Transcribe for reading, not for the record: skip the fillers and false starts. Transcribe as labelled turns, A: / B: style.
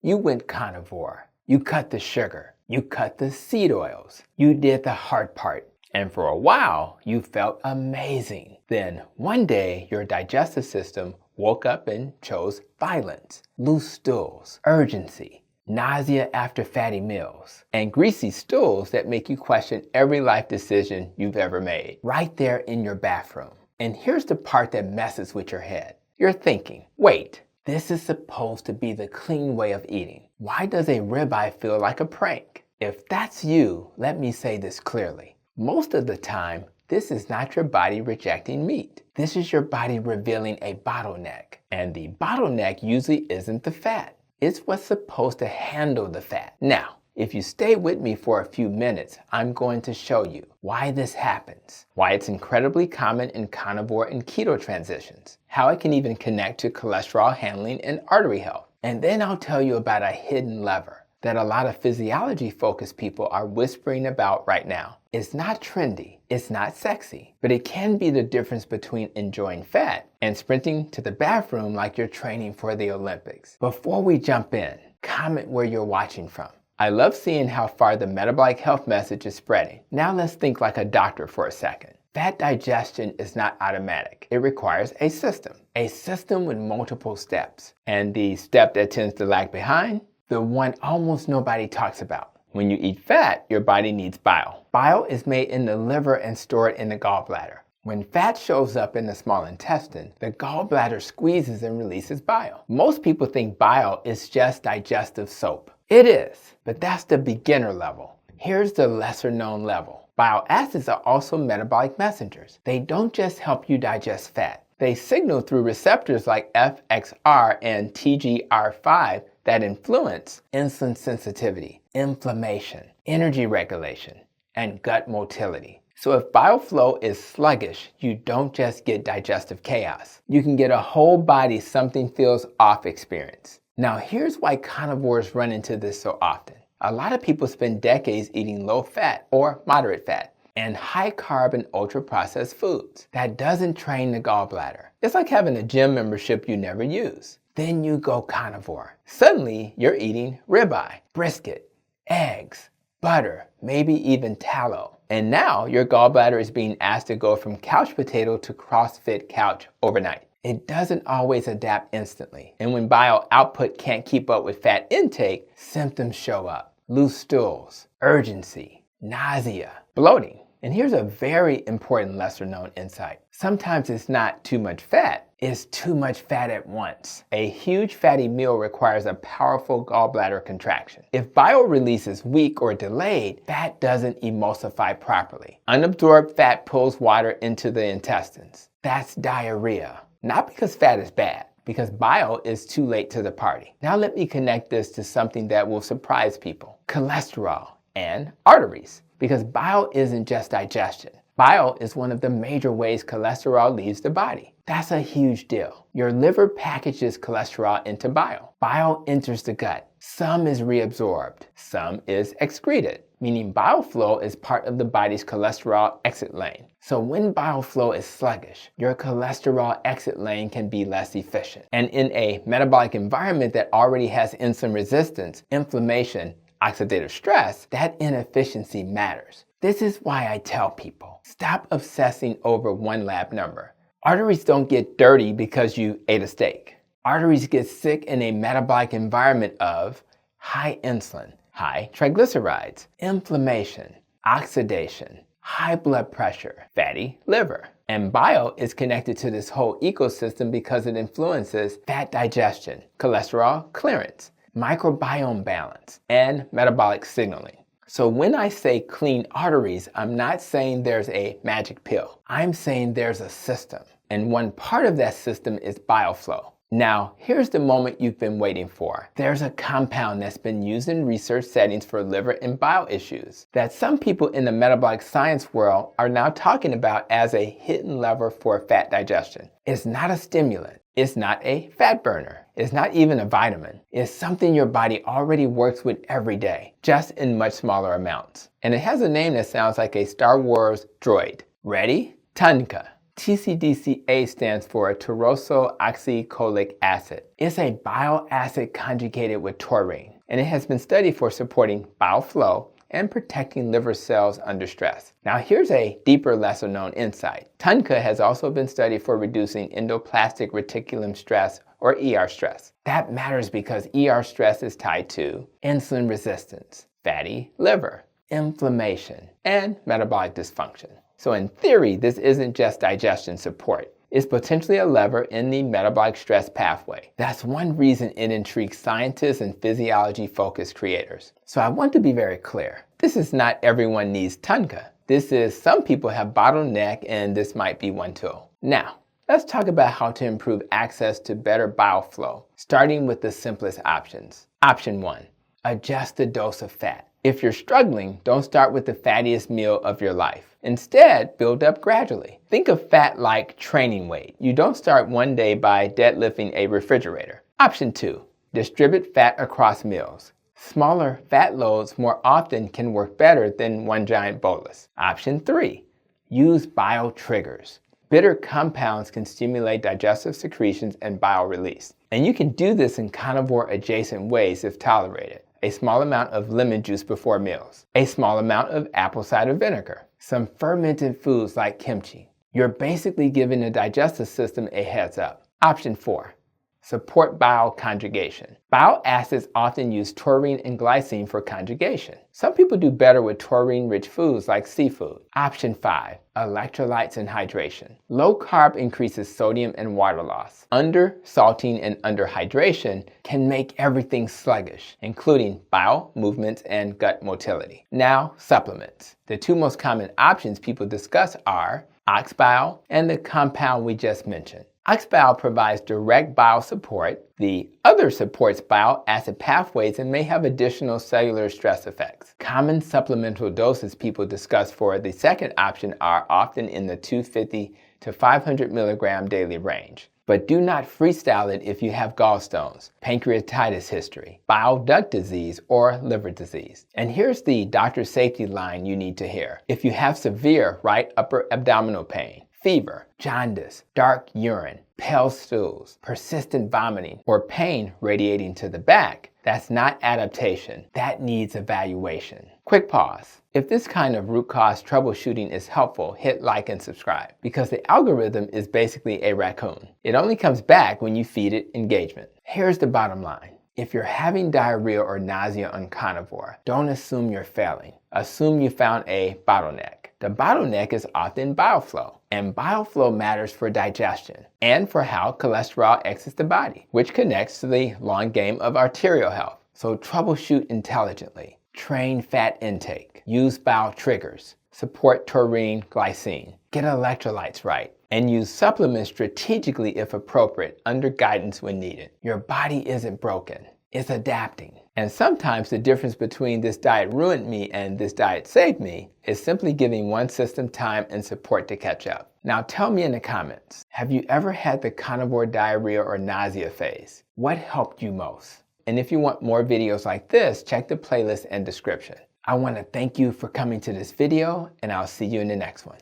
A: You went carnivore. You cut the sugar. You cut the seed oils. You did the hard part. And for a while, you felt amazing. Then one day, your digestive system woke up and chose violence, loose stools, urgency, nausea after fatty meals, and greasy stools that make you question every life decision you've ever made, right there in your bathroom. And here's the part that messes with your head. You're thinking, wait, this is supposed to be the clean way of eating. Why does a ribeye feel like a prank? If that's you, let me say this clearly. Most of the time, this is not your body rejecting meat. This is your body revealing a bottleneck. And the bottleneck usually isn't the fat. It's what's supposed to handle the fat. Now, if you stay with me for a few minutes, I'm going to show you why this happens, why it's incredibly common in carnivore and keto transitions, how it can even connect to cholesterol handling and artery health. And then I'll tell you about a hidden lever that a lot of physiology-focused people are whispering about right now. It's not trendy, it's not sexy, but it can be the difference between enjoying fat and sprinting to the bathroom like you're training for the Olympics. Before we jump in, comment where you're watching from. I love seeing how far the metabolic health message is spreading. Now let's think like a doctor for a second. Fat digestion is not automatic. It requires a system with multiple steps. And the step that tends to lag behind, the one almost nobody talks about. When you eat fat, your body needs bile. Bile is made in the liver and stored in the gallbladder. When fat shows up in the small intestine, the gallbladder squeezes and releases bile. Most people think bile is just digestive soap. It is, but that's the beginner level. Here's the lesser known level. Bile acids are also metabolic messengers. They don't just help you digest fat. They signal through receptors like FXR and TGR5 that influence insulin sensitivity, inflammation, energy regulation, and gut motility. So if bile flow is sluggish, you don't just get digestive chaos. You can get a whole body something feels off experience. Now here's why carnivores run into this so often. A lot of people spend decades eating low fat or moderate fat and high carb and ultra processed foods. That doesn't train the gallbladder. It's like having a gym membership you never use. Then you go carnivore. Suddenly you're eating ribeye, brisket, eggs, butter, maybe even tallow. And now your gallbladder is being asked to go from couch potato to CrossFit couch overnight. It doesn't always adapt instantly. And when bile output can't keep up with fat intake, symptoms show up. Loose stools, urgency, nausea, bloating. And here's a very important lesser known insight. Sometimes it's not too much fat, it's too much fat at once. A huge fatty meal requires a powerful gallbladder contraction. If bile release is weak or delayed, fat doesn't emulsify properly. Unabsorbed fat pulls water into the intestines. That's diarrhea. Not because fat is bad, because bile is too late to the party. Now let me connect this to something that will surprise people. Cholesterol and arteries. Because bile isn't just digestion. Bile is one of the major ways cholesterol leaves the body. That's a huge deal. Your liver packages cholesterol into bile. Bile enters the gut. Some is reabsorbed. Some is excreted, meaning bile flow is part of the body's cholesterol exit lane. So when bile flow is sluggish, your cholesterol exit lane can be less efficient. And in a metabolic environment that already has insulin resistance, inflammation, oxidative stress, that inefficiency matters. This is why I tell people, stop obsessing over one lab number. Arteries don't get dirty because you ate a steak. Arteries get sick in a metabolic environment of high insulin, high triglycerides, inflammation, oxidation, high blood pressure, fatty liver. And bile is connected to this whole ecosystem because it influences fat digestion, cholesterol clearance, microbiome balance, and metabolic signaling. So when I say clean arteries, I'm not saying there's a magic pill. I'm saying there's a system. And one part of that system is bile flow. Now, here's the moment you've been waiting for. There's a compound that's been used in research settings for liver and bile issues that some people in the metabolic science world are now talking about as a hidden lever for fat digestion. It's not a stimulant. It's not a fat burner. It's not even a vitamin. It's something your body already works with every day, just in much smaller amounts. And it has a name that sounds like a Star Wars droid. Ready? TUDCA. TCDCA stands for tauroso-oxycholic acid. It's a bile acid conjugated with taurine, and it has been studied for supporting bile flow and protecting liver cells under stress. Now here's a deeper, lesser known insight. TUDCA has also been studied for reducing endoplasmic reticulum stress, or ER stress. That matters because ER stress is tied to insulin resistance, fatty liver, inflammation, and metabolic dysfunction. So in theory, this isn't just digestion support. It's potentially a lever in the metabolic stress pathway. That's one reason it intrigues scientists and physiology-focused creators. So I want to be very clear. This is not everyone needs TUDCA. This is some people have bottleneck, and this might be one tool. Now, let's talk about how to improve access to better bile flow, starting with the simplest options. Option 1, adjust the dose of fat. If you're struggling, don't start with the fattiest meal of your life. Instead, build up gradually. Think of fat like training weight. You don't start one day by deadlifting a refrigerator. Option 2, distribute fat across meals. Smaller fat loads more often can work better than one giant bolus. Option 3, use bile triggers. Bitter compounds can stimulate digestive secretions and bile release. And you can do this in carnivore adjacent ways if tolerated. A small amount of lemon juice before meals, a small amount of apple cider vinegar, some fermented foods like kimchi. You're basically giving the digestive system a heads up. Option 4, support bile conjugation. Bile acids often use taurine and glycine for conjugation. Some people do better with taurine-rich foods like seafood. Option 5, electrolytes and hydration. Low carb increases sodium and water loss. Under-salting and under-hydration can make everything sluggish, including bile movements and gut motility. Now, supplements. The two most common options people discuss are ox bile and the compound we just mentioned. Ox bile provides direct bile support. The other supports bile acid pathways and may have additional cellular stress effects. Common supplemental doses people discuss for the second option are often in the 250 to 500 milligram daily range. But do not freestyle it if you have gallstones, pancreatitis history, bile duct disease, or liver disease. And here's the doctor's safety line you need to hear. If you have severe right upper abdominal pain, fever, jaundice, dark urine, pale stools, persistent vomiting, or pain radiating to the back, that's not adaptation. That needs evaluation. Quick pause. If this kind of root cause troubleshooting is helpful, hit like and subscribe, because the algorithm is basically a raccoon. It only comes back when you feed it engagement. Here's the bottom line. If you're having diarrhea or nausea on carnivore, don't assume you're failing. Assume you found a bottleneck. The bottleneck is often bile flow, and bile flow matters for digestion and for how cholesterol exits the body, which connects to the long game of arterial health. So troubleshoot intelligently. Train fat intake. Use bile triggers. Support taurine, glycine. Get electrolytes right. And use supplements strategically if appropriate, under guidance when needed. Your body isn't broken. It's adapting. And sometimes the difference between this diet ruined me and this diet saved me is simply giving one system time and support to catch up. Now tell me in the comments, have you ever had the carnivore diarrhea or nausea phase? What helped you most? And if you want more videos like this, check the playlist and description. I want to thank you for coming to this video, and I'll see you in the next one.